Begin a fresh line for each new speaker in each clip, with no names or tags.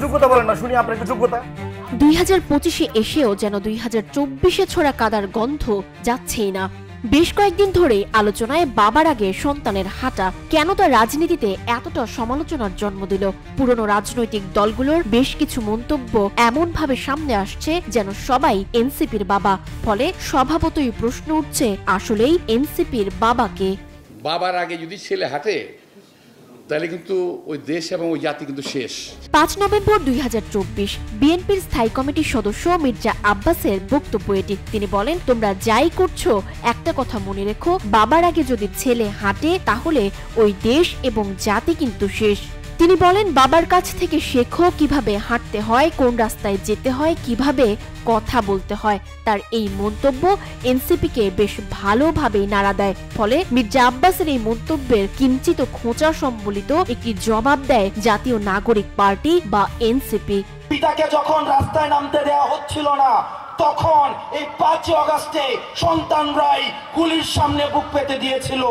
যোগ্যতা বলেন না, শুনি আপনার যোগ্যতা।
2025-এ এসেও যেন 2024-এ ছড়া কাদার গন্ধ যাচ্ছেই না। বেশ কয়েকদিন ধরে আলোচনায় বাবার আগে সন্তানের হাঁটা কেন তা রাজনীতিতে এতটা সমালোচনার জন্ম দিল। পুরনো রাজনৈতিক দলগুলোর বেশ কিছু মন্তব্য এমন ভাবে সামনে আসছে যেন সবাই এনসিপির বাবা। ফলে স্বভাবতই প্রশ্ন উঠছে, আসলেই এনসিপির বাবাকে?
বাবার আগে যদি ছেলে হাঁটে তাহলে কিন্তু ওই দেশ এবং ওই জাতি কিন্তু শেষ।
5 নভেম্বর 2024 বিএনপির স্থায়ী কমিটির সদস্য মির্জা আব্বাসের বক্তব্য এটি। তিনি বলেন, তোমরা যাই করছো একটা কথা মনে রেখো, বাবার আগে যদি ছেলে হাঁটে তাহলে ওই দেশ এবং জাতি কিন্তু শেষ। তিনি বলেন, বাবার কাছ থেকে শেখো কিভাবে হাঁটতে হয়, কোন রাস্তায় যেতে হয়, কিভাবে কথা বলতে হয়। তার এই মন্তব্য এনসিপিকে বেশ ভালোভাবেই নাড়া দেয়। ফলে মির্জা আব্বাসের এই মন্তব্যের কিঞ্চিত খোঁচা সম্বলিত একটি জবাব দেয় জাতীয় নাগরিক পার্টি বা এনসিপি।
পিতাকে যখন রাস্তায় নামতে দেওয়া হচ্ছিল না, তখন এই 5 আগস্টে সন্তানরাই গুলির সামনে বুক পেতে দিয়েছিল।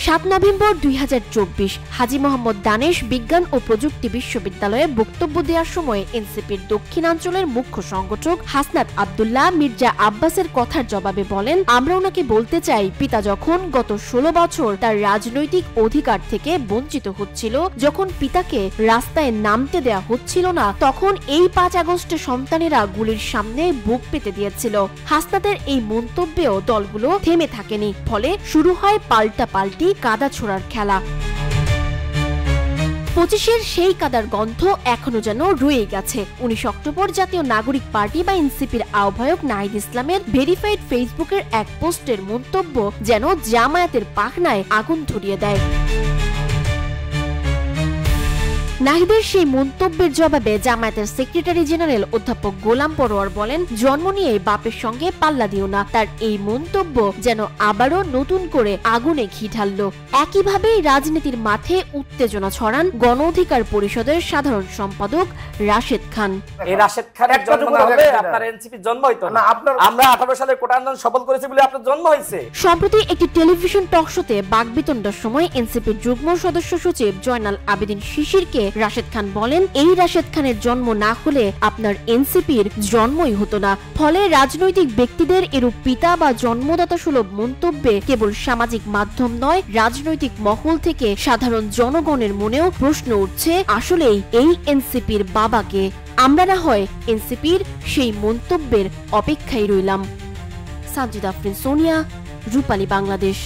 7 নভেম্বর 2024 হাজী মোহাম্মদ দানেশ বিজ্ঞান ও প্রযুক্তি বিশ্ববিদ্যালয়ে বক্তব্য দেওয়ার সময় এনসিপির দক্ষিণাঞ্চলের মুখ্য সংগঠক হাসনাত আব্দুল্লাহ মির্জা আব্বাসের কথার জবাবে বলেন, আমরা ওনাকে বলতে চাই, পিতা যখন গত 16 বছর তার রাজনৈতিক অধিকার থেকে বঞ্চিত হচ্ছিল, যখন পিতাকে রাস্তায় নামতে দেয়া হচ্ছিল না, তখন এই 5 আগস্টে সন্তানেরা গুলির সামনে বুক পেতে দিয়েছিল। হাসনাতের এই মন্তব্যেও দলগুলো থেমে থাকেনি। ফলে শুরু হয় পাল্টাপাল্টি কাদা ছোড়ার খেলা। 25-এর সেই কাদার গন্ধ এখনো যেন রয়ে গেছে। 19 অক্টোবর জাতীয় নাগরিক পার্টি বা এনসিপির আহ্বায়ক নাহিদ ইসলামের ভেরিফাইড ফেসবুকের এক পোস্টের মন্তব্য যেন জামায়াতের পাখনায় আগুন ধরিয়ে দেয়। নাহিদের সেই মন্তব্যের জবাবে জামায়াতের সেক্রেটারি জেনারেল অধ্যাপক গোলাম পরোয়ার বলেন, জন্ম নিয়ে বাপের সঙ্গে পাল্লা দিও না। তার এই মন্তব্য যেন আবারও নতুন করে আগুনে ঘি ঢালল। একইভাবেই রাজনীতির মাঠে উত্তেজনা ছড়ান গণ অধিকার পরিষদের সাধারণ সম্পাদক রাশেদ খান।
এই রাশেদ খানের জন্ম না হলে আপনার এনসিপির জন্ম হইতো না। আমরা 18 সালে কোটা আন্দোলন সফল করেছি বলে আপনার জন্ম হয়েছে।
সম্প্রতি একটি টেলিভিশন টক শোতে বাকবিতণ্ডার সময় এনসিপির যুগ্ম সদস্য সচিব জয়নাল আবেদিন শিশিরকে রাশেদ খান বলেন, এই রাশেদ খানের জন্ম না হলে আপনার এনসিপির জন্মই হতো না। ফলে রাজনৈতিক ব্যক্তিদের এরূপ পিতা বা জন্মদাতা সুলভ মন্তব্যে কেবল সামাজিক মাধ্যম নয়, রাজনৈতিক মহল থেকে সাধারণ জনগণের মনেও প্রশ্ন উঠছে, আসলেই এই এনসিপির বাবাকে? আমরা না হয় এনসিপির সেই মন্তব্যের অপেক্ষায় রইলাম। সাজিদা আফরিন, সোনিয়া, রূপালী বাংলাদেশ।